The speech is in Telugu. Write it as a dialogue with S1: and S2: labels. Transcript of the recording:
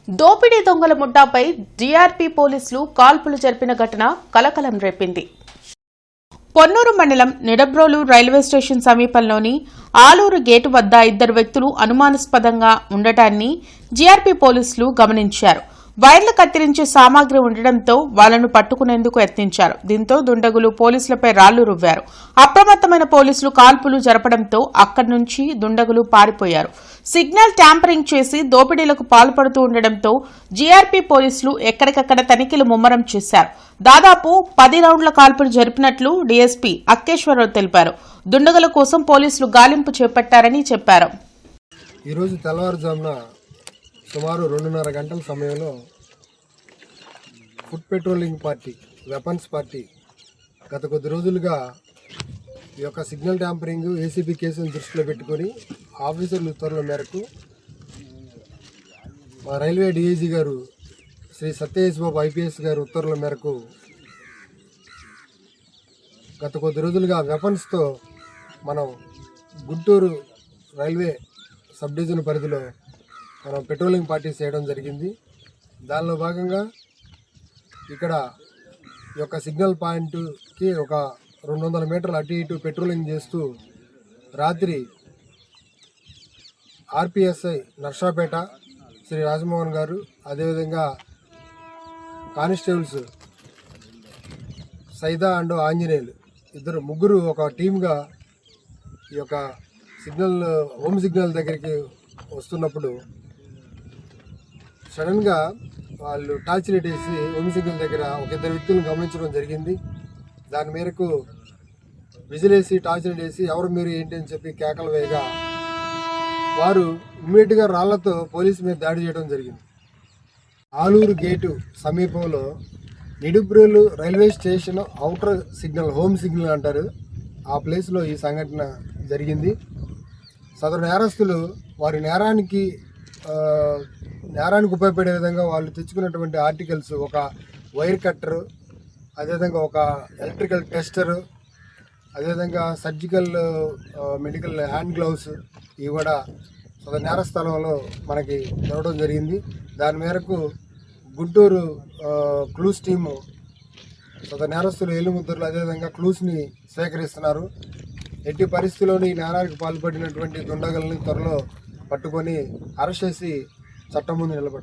S1: దోపిడీ దొంగల ముఠాపై జీఆర్పీ పోలీసులు కాల్పులు జరిపిన ఘటన కలకలం రేపింది. పొన్నూరు మండలం నిడబ్రోలు రైల్వే స్టేషన్ సమీపంలోని ఆలూరు గేటు వద్ద ఇద్దరు వ్యక్తులు అనుమానాస్పదంగా ఉండటాన్ని జీఆర్పీ పోలీసులు గమనించారు. వైర్లు కత్తిరించే సామాగ్రి ఉండడంతో వాళ్లను పట్టుకునేందుకు యత్నించారు. దీంతో దుండగులు పోలీసులపై రాళ్లు రువ్వారు. అప్రమత్తమైన పోలీసులు కాల్పులు జరపడంతో అక్కడి నుంచి దుండగులు పారిపోయారు. సిగ్నల్ ట్యాంపరింగ్ చేసి దోపిడీలకు పాల్పడుతూ ఉండడంతో జీఆర్పీ పోలీసులు ఎక్కడికక్కడ తనిఖీలు ముమ్మరం చేశారు. దాదాపు 10 రౌండ్ల కాల్పులు జరిపినట్లు డీఎస్పీ అక్కేశ్వరరావు తెలిపారు. దుండగుల కోసం పోలీసులు గాలింపు చేపట్టారని చెప్పారు.
S2: ఈరోజు తెల్లవారుజామున సుమారు 2:30 గంటల సమయంలో food patrolling party, weapons party గత కొద్ది రోజులుగా ఈ యొక్క సిగ్నల్ ట్యాంపరింగ్, ఏసీబీ కేసును దృష్టిలో పెట్టుకొని ఆఫీసర్ల ఉత్తర్వుల మేరకు మా రైల్వే డీఐజీ గారు శ్రీ సత్యేష్ బాబు ఐపీఎస్ గారు ఉత్తర్వుల మేరకు గత కొద్ది రోజులుగా వెపన్స్తో మనం గుంటూరు రైల్వే సబ్ డివిజన్ పరిధిలో మనం పెట్రోలింగ్ పార్టీ చేయడం జరిగింది. దానిలో భాగంగా ఇక్కడ ఈ యొక్క సిగ్నల్ పాయింట్కి ఒక 200 మీటర్లు అటు ఇటు పెట్రోలింగ్ చేస్తూ రాత్రి ఆర్పిఎస్ఐ నర్సాపేట శ్రీ రాజమోహన్ గారు, అదేవిధంగా కానిస్టేబుల్స్ సైదా అండ్ ఆంజనేయులు ముగ్గురు ఒక టీమ్గా ఈ యొక్క హోమ్ సిగ్నల్ దగ్గరికి వస్తున్నప్పుడు సడన్గా వాళ్ళు టార్చ్ లైట్ వేసి హోమ్ సిగ్నల్ దగ్గర ఒక 2 వ్యక్తులను గమనించడం జరిగింది. దాని మేరకు విజిలేసి టార్చ్ లైట్ వేసి ఎవరు మీరు ఏంటి అని చెప్పి కేకలు వేయగా వారు ఇమ్మీడియట్గా రాళ్లతో పోలీసు మీద దాడి చేయడం జరిగింది. ఆలూరు గేటు సమీపంలో Nidubrolu railway station outer signal, home signal అంటారు, ఆ ప్లేస్లో ఈ సంఘటన జరిగింది. సదరు నేరస్తులు వారి నేరానికి ఉపయోగపడే విధంగా వాళ్ళు తెచ్చుకున్నటువంటి ఆర్టికల్స్, ఒక వైర్ కట్టరు, అదేవిధంగా ఒక ఎలక్ట్రికల్ టెస్టరు, అదేవిధంగా సర్జికల్ మెడికల్ హ్యాండ్ గ్లౌస్ ఇవి కూడా సదరు నేర స్థలంలో మనకి దొరకడం జరిగింది. దాని మేరకు గుంటూరు క్లూస్ టీము సదరు నేరస్తులు ఏలుముద్రలు అదేవిధంగా క్లూస్ని సేకరిస్తున్నారు. ఎట్టి పరిస్థితుల్లోనూ ఈ నేరానికి పాల్పడినటువంటి దుండగుల్ని త్వరలో పట్టుకొని అరెస్ట్ చేసి చట్టం ముందు నిలబెట్టారు.